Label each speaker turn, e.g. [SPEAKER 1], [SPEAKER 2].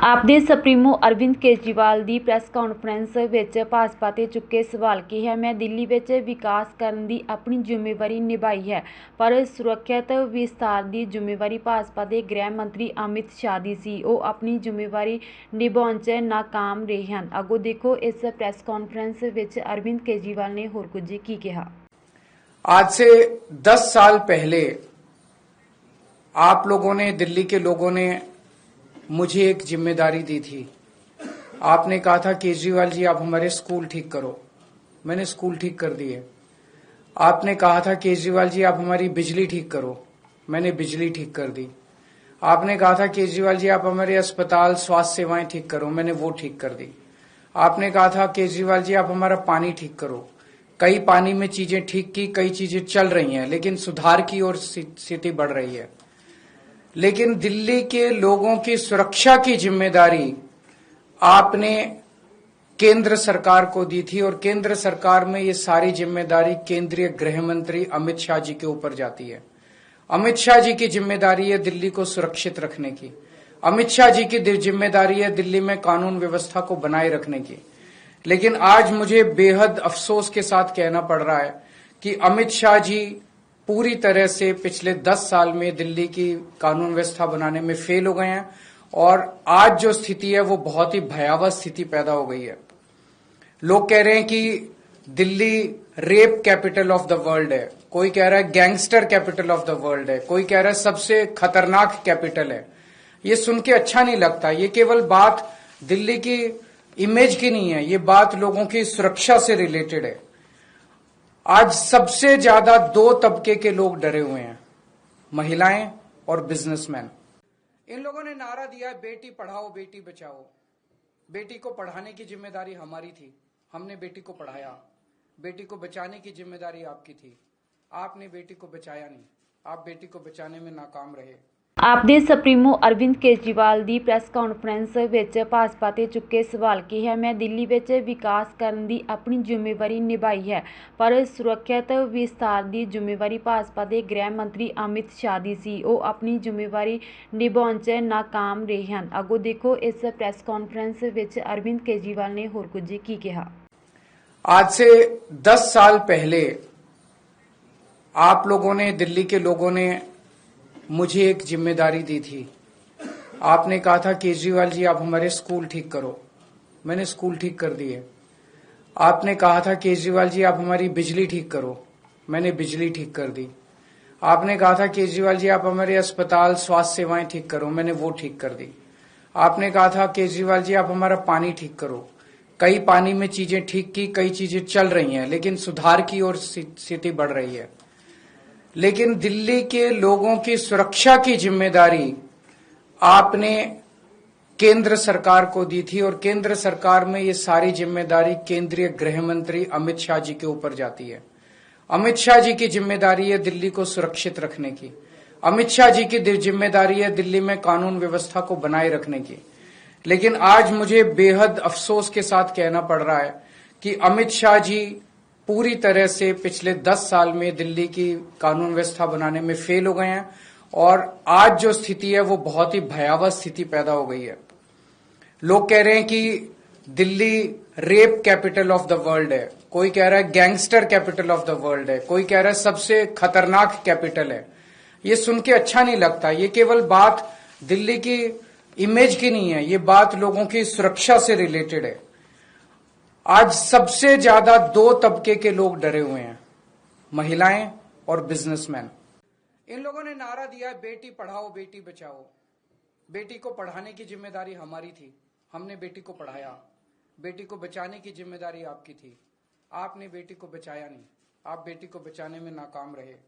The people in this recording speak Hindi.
[SPEAKER 1] ਆਪ ਦੇ ਸੁਪਰੀਮੋ ਅਰਵਿੰਦ ਕੇਜਰੀਵਾਲ ਦੀ ਪ੍ਰੈਸ ਕਾਨਫਰੰਸ ਵਿੱਚ ਭਾਜਪਾ ਤੇ ਚੁੱਕੇ ਸਵਾਲ ਕਿਹਾ, ਮੈਂ ਦਿੱਲੀ ਵਿੱਚ ਵਿਕਾਸ ਕਰਨ ਦੀ ਆਪਣੀ ਜ਼ਿੰਮੇਵਾਰੀ ਨਿਭਾਈ ਹੈ, ਪਰ ਸੁਰੱਖਿਅਤ ਵਿਸਥਾਰ ਦੀ ਜ਼ਿੰਮੇਵਾਰੀ ਭਾਜਪਾ ਦੇ ਗ੍ਰਹਿ ਮੰਤਰੀ ਅਮਿਤ ਸ਼ਾਹ ਦੀ ਸੀ। ਉਹ ਆਪਣੀ ਜ਼ਿੰਮੇਵਾਰੀ ਨਿਭਾਉਣ 'ਚ ਨਾਕਾਮ ਰਹੇ ਹਨ। ਅੱਗੋਂ ਦੇਖੋ ਇਸ ਪ੍ਰੈਸ ਕਾਨਫਰੰਸ ਵਿੱਚ ਅਰਵਿੰਦ ਕੇਜਰੀਵਾਲ ਨੇ ਹੋਰ ਕੁਝ ਕੀ ਕਿਹਾ।
[SPEAKER 2] आज से 10 साल पहले आप लोगों ने, दिल्ली के लोगों ने मुझे एक जिम्मेदारी दी थी। आपने कहा था केजरीवाल जी आप हमारे स्कूल ठीक करो। मैंने स्कूल ठीक कर दिए। आपने कहा था केजरीवाल जी आप हमारी बिजली ठीक करो। मैंने बिजली ठीक कर दी। आपने कहा था केजरीवाल जी आप हमारे अस्पताल, स्वास्थ्य सेवाएं ठीक करो। मैंने वो ठीक कर दी। आपने कहा था केजरीवाल जी आप हमारा पानी ठीक करो। कई पानी में चीजें ठीक की, कई चीजें चल रही हैं, लेकिन सुधार की ओर स्थिति बढ़ रही है। लेकिन दिल्ली के लोगों की सुरक्षा की जिम्मेदारी आपने केंद्र सरकार को दी थी और केंद्र सरकार में ये सारी जिम्मेदारी केंद्रीय गृह मंत्री अमित शाह जी के ऊपर जाती है। अमित शाह जी की जिम्मेदारी है दिल्ली को सुरक्षित रखने की। अमित शाह जी की जिम्मेदारी है दिल्ली में कानून व्यवस्था को बनाए रखने की। लेकिन आज मुझे बेहद अफसोस के साथ कहना पड़ रहा है कि अमित शाह जी पूरी तरह से पिछले 10 साल में दिल्ली की कानून व्यवस्था बनाने में फेल हो गए हैं और आज जो स्थिति है वो बहुत ही भयावह स्थिति पैदा हो गई है। लोग कह रहे हैं कि Delhi rape capital of the world है, कोई कह रहा है gangster capital of the world है, कोई कह रहा है सबसे खतरनाक कैपिटल है। ये सुन के अच्छा नहीं लगता। ये केवल बात दिल्ली की इमेज की नहीं है, ये बात लोगों की सुरक्षा से रिलेटेड है। आज सबसे ज्यादा दो तबके के लोग डरे हुए हैं, महिलाएं और बिजनेसमैन। इन लोगों ने नारा दिया है बेटी पढ़ाओ बेटी बचाओ। बेटी को पढ़ाने की जिम्मेदारी हमारी थी, हमने बेटी को पढ़ाया। बेटी को बचाने की जिम्मेदारी आपकी थी, आपने बेटी को बचाया नहीं, आप बेटी को बचाने में नाकाम रहे।
[SPEAKER 1] ਆਪ ਦੇ ਸੁਪਰੀਮੋ ਅਰਵਿੰਦ ਕੇਜਰੀਵਾਲ ਦੀ ਪ੍ਰੈਸ ਕਾਨਫਰੰਸ ਵਿੱਚ ਭਾਜਪਾ ਤੇ ਚੁੱਕੇ ਸਵਾਲ ਕਿਹਾ, ਮੈਂ ਦਿੱਲੀ ਵਿੱਚ ਵਿਕਾਸ ਕਰਨ ਦੀ ਆਪਣੀ ਜ਼ਿੰਮੇਵਾਰੀ ਨਿਭਾਈ ਹੈ, ਪਰ ਸੁਰੱਖਿਅਤ ਵਿਸਥਾਰ ਦੀ ਜ਼ਿੰਮੇਵਾਰੀ ਭਾਜਪਾ ਦੇ ਗ੍ਰਹਿ ਮੰਤਰੀ ਅਮਿਤ ਸ਼ਾਹ ਦੀ ਸੀ। ਉਹ ਆਪਣੀ ਜ਼ਿੰਮੇਵਾਰੀ ਨਿਭਾਉਣ 'ਚ ਨਾਕਾਮ ਰਹੇ ਹਨ। ਅੱਗੋਂ ਦੇਖੋ ਇਸ ਪ੍ਰੈਸ ਕਾਨਫਰੰਸ ਵਿੱਚ ਅਰਵਿੰਦ ਕੇਜਰੀਵਾਲ ਨੇ ਹੋਰ ਕੁਝ ਕੀ ਕਿਹਾ।
[SPEAKER 2] आज से 10 साल पहले आप लोगों ने, दिल्ली के लोगों ने मुझे एक जिम्मेदारी दी थी। आपने कहा था केजरीवाल जी आप हमारे स्कूल ठीक करो। मैंने स्कूल ठीक कर दिए। आपने कहा था केजरीवाल जी आप हमारी बिजली ठीक करो। मैंने बिजली ठीक कर दी। आपने कहा था केजरीवाल जी आप हमारे अस्पताल, स्वास्थ्य सेवाएं ठीक करो। मैंने वो ठीक कर दी। आपने कहा था केजरीवाल जी आप हमारा पानी ठीक करो। कई पानी में चीजें ठीक की, कई चीजें चल रही हैं, लेकिन सुधार की ओर स्थिति बढ़ रही है। लेकिन दिल्ली के लोगों की सुरक्षा की जिम्मेदारी आपने केंद्र सरकार को दी थी और केंद्र सरकार में ये सारी जिम्मेदारी केंद्रीय गृह मंत्री अमित शाह जी के ऊपर जाती है। अमित शाह जी की जिम्मेदारी है दिल्ली को सुरक्षित रखने की। अमित शाह जी की जिम्मेदारी है दिल्ली में कानून व्यवस्था को बनाए रखने की। लेकिन आज मुझे बेहद अफसोस के साथ कहना पड़ रहा है कि अमित शाह जी पूरी तरह से पिछले 10 साल में दिल्ली की कानून व्यवस्था बनाने में फेल हो गए हैं और आज जो स्थिति है वो बहुत ही भयावह स्थिति पैदा हो गई है। लोग कह रहे हैं कि Delhi rape capital of the world है, कोई कह रहा है gangster capital of the world है, कोई कह रहा है सबसे खतरनाक कैपिटल है। ये सुन के अच्छा नहीं लगता। ये केवल बात दिल्ली की इमेज की नहीं है, ये बात लोगों की सुरक्षा से रिलेटेड है। आज सबसे ज्यादा दो तबके के लोग डरे हुए हैं, महिलाएं और बिजनेसमैन। इन लोगों ने नारा दिया है बेटी पढ़ाओ बेटी बचाओ। बेटी को पढ़ाने की जिम्मेदारी हमारी थी, हमने बेटी को पढ़ाया। बेटी को बचाने की जिम्मेदारी आपकी थी, आपने बेटी को बचाया नहीं, आप बेटी को बचाने में नाकाम रहे।